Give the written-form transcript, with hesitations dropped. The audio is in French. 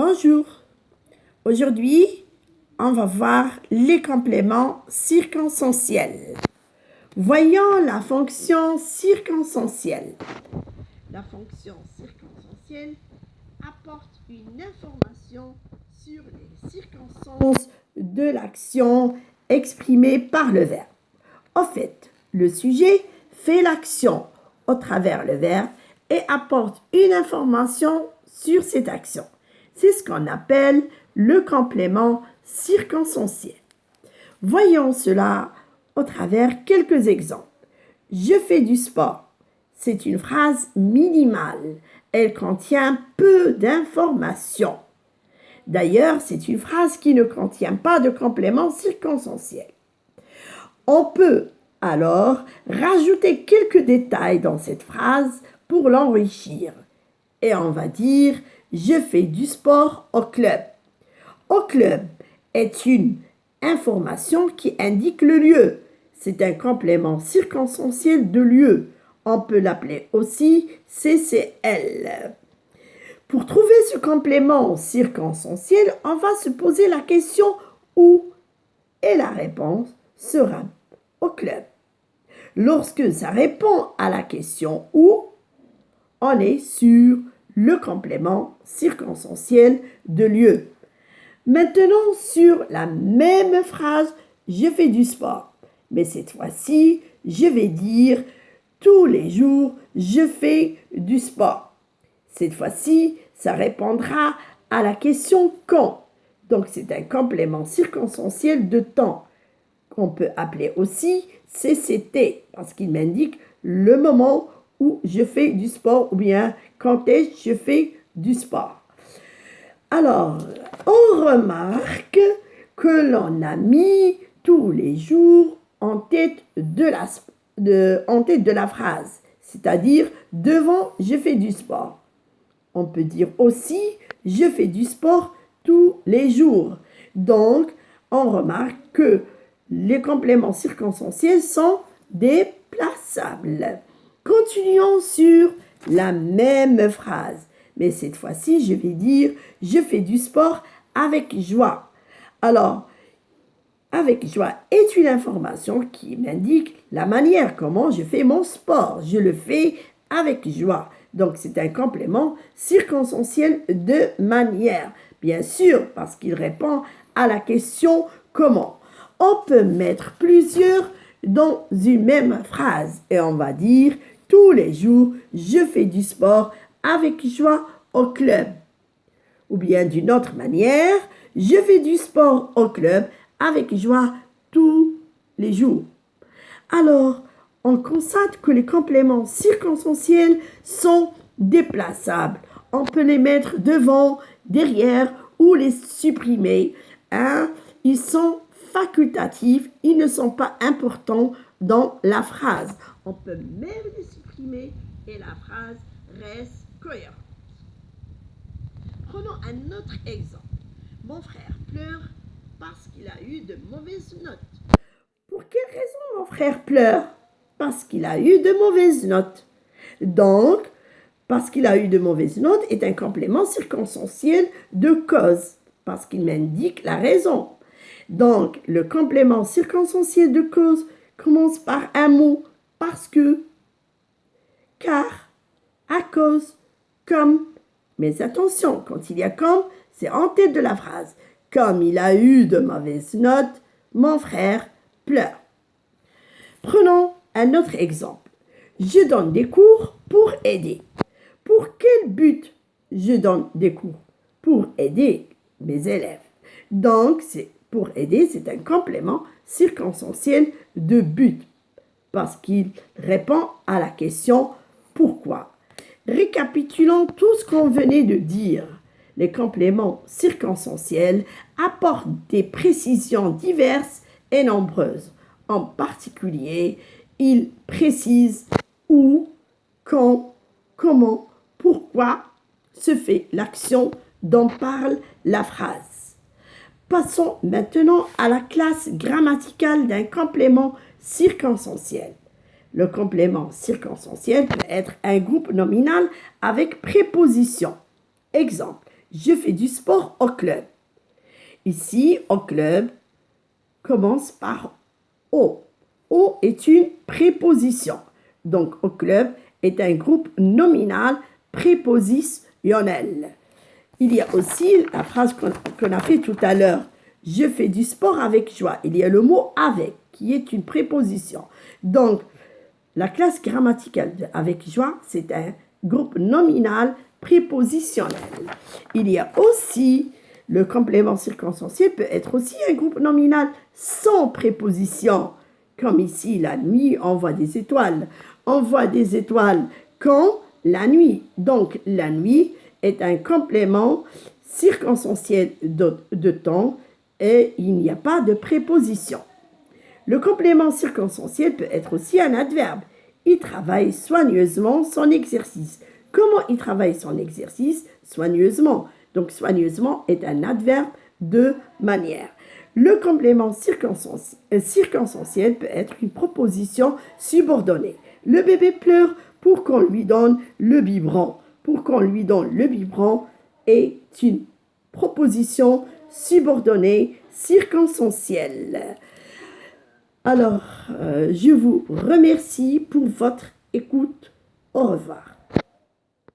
Bonjour. Aujourd'hui, on va voir les compléments circonstanciels. Voyons la fonction circonstancielle. La fonction circonstancielle apporte une information sur les circonstances de l'action exprimée par le verbe. En fait, le sujet fait l'action au travers le verbe et apporte une information sur cette action. C'est ce qu'on appelle le complément circonstanciel. Voyons cela au travers quelques exemples. Je fais du sport. C'est une phrase minimale. Elle contient peu d'informations. D'ailleurs, c'est une phrase qui ne contient pas de complément circonstanciel. On peut alors rajouter quelques détails dans cette phrase pour l'enrichir. Et on va dire « Je fais du sport au club ». Au club est une information qui indique le lieu. C'est un complément circonstanciel de lieu. On peut l'appeler aussi CCL. Pour trouver ce complément circonstanciel, on va se poser la question « où ?» et la réponse sera « au club ». Lorsque ça répond à la question « où », on est sur le complément circonstanciel de lieu. Maintenant, sur la même phrase, je fais du sport. Mais cette fois-ci, je vais dire tous les jours, je fais du sport. Cette fois-ci, ça répondra à la question quand. Donc, c'est un complément circonstanciel de temps qu'on peut appeler aussi CCT parce qu'il m'indique le moment où je fais du sport ou bien quand est-ce que je fais du sport. Alors, on remarque que l'on a mis tous les jours en tête de la phrase, c'est-à-dire devant « je fais du sport ». On peut dire aussi « je fais du sport tous les jours ». Donc, on remarque que les compléments circonstanciels sont déplaçables. Continuons sur la même phrase. Mais cette fois-ci, je vais dire « je fais du sport avec joie ». Alors, avec joie est une information qui m'indique la manière comment je fais mon sport. Je le fais avec joie. Donc, c'est un complément circonstanciel de manière. Bien sûr, parce qu'il répond à la question « comment ». On peut mettre plusieurs dans une même phrase et on va dire « tous les jours, je fais du sport avec joie au club ». Ou bien d'une autre manière, « je fais du sport au club avec joie tous les jours ». Alors, on constate que les compléments circonstanciels sont déplaçables. On peut les mettre devant, derrière ou les supprimer. Ils sont facultatifs, ils ne sont pas importants dans la phrase. On peut même les supprimer et la phrase reste cohérente. Prenons un autre exemple. Mon frère pleure parce qu'il a eu de mauvaises notes. Pour quelle raison mon frère pleure? Parce qu'il a eu de mauvaises notes. Donc, parce qu'il a eu de mauvaises notes est un complément circonstanciel de cause, parce qu'il m'indique la raison. Donc, le complément circonstanciel de cause commence par un mot parce que, car, à cause, comme. Mais attention, quand il y a comme, c'est en tête de la phrase. Comme il a eu de mauvaises notes, mon frère pleure. Prenons un autre exemple. Je donne des cours pour aider. Pour quel but je donne des cours? Pour aider mes élèves. Donc, pour aider, c'est un complément circonstanciel de but parce qu'il répond à la question pourquoi. Récapitulons tout ce qu'on venait de dire. Les compléments circonstanciels apportent des précisions diverses et nombreuses. En particulier, ils précisent où, quand, comment, pourquoi se fait l'action dont parle la phrase. Passons maintenant à la classe grammaticale d'un complément circonstanciel. Le complément circonstanciel peut être un groupe nominal avec préposition. Exemple, Je fais du sport au club. Ici, au club, commence par O. O est une préposition. Donc, au club est un groupe nominal prépositionnel. Il y a aussi la phrase qu'on a fait tout à l'heure. Je fais du sport avec joie. Il y a le mot avec qui est une préposition. Donc, la classe grammaticale de avec joie, c'est un groupe nominal prépositionnel. Il y a aussi le complément circonstanciel peut être aussi un groupe nominal sans préposition. Comme ici, la nuit, on voit des étoiles. On voit des étoiles quand la nuit. Donc, la nuit est un complément circonstanciel de temps et il n'y a pas de préposition. Le complément circonstanciel peut être aussi un adverbe. Il travaille soigneusement son exercice. Comment il travaille son exercice? Soigneusement. Donc, soigneusement est un adverbe de manière. Le complément circonstanciel peut être une proposition subordonnée. Le bébé pleure pour qu'on lui donne le biberon. Pour qu'on lui donne le biberon est une proposition subordonnée circonstancielle. Alors, je vous remercie pour votre écoute. Au revoir.